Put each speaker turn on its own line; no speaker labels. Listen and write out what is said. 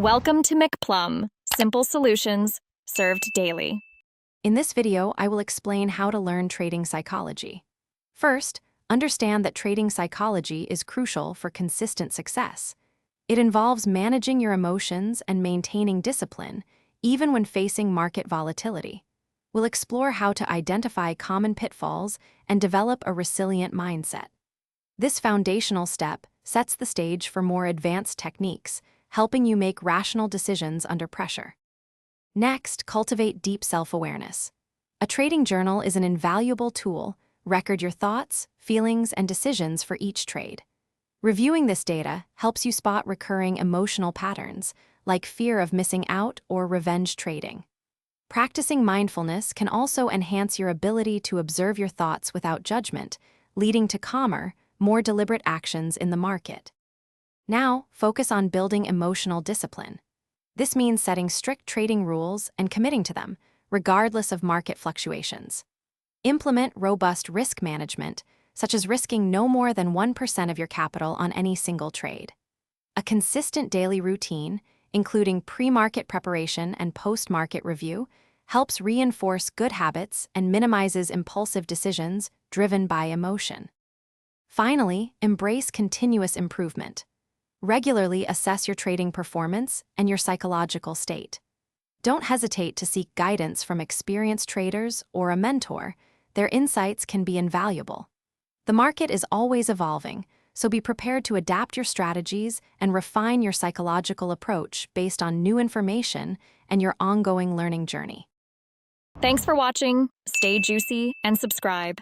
Welcome to McPlum, simple solutions served daily.
In this video, I will explain how to learn trading psychology. First, understand that trading psychology is crucial for consistent success. It involves managing your emotions and maintaining discipline, even when facing market volatility. We'll explore how to identify common pitfalls and develop a resilient mindset. This foundational step sets the stage for more advanced techniques, helping you make rational decisions under pressure. Next, cultivate deep self-awareness. A trading journal is an invaluable tool. Record your thoughts, feelings, and decisions for each trade. Reviewing this data helps you spot recurring emotional patterns, like fear of missing out or revenge trading. Practicing mindfulness can also enhance your ability to observe your thoughts without judgment, leading to calmer, more deliberate actions in the market. Now, focus on building emotional discipline. This means setting strict trading rules and committing to them, regardless of market fluctuations. Implement robust risk management, such as risking no more than 1% of your capital on any single trade. A consistent daily routine, including pre-market preparation and post-market review, helps reinforce good habits and minimizes impulsive decisions driven by emotion. Finally, embrace continuous improvement. Regularly assess your trading performance and your psychological state. Don't hesitate to seek guidance from experienced traders or a mentor. Their insights can be invaluable. The market is always evolving, so be prepared to adapt your strategies and refine your psychological approach based on new information and your ongoing learning journey.
Thanks for watching. Stay juicy and subscribe.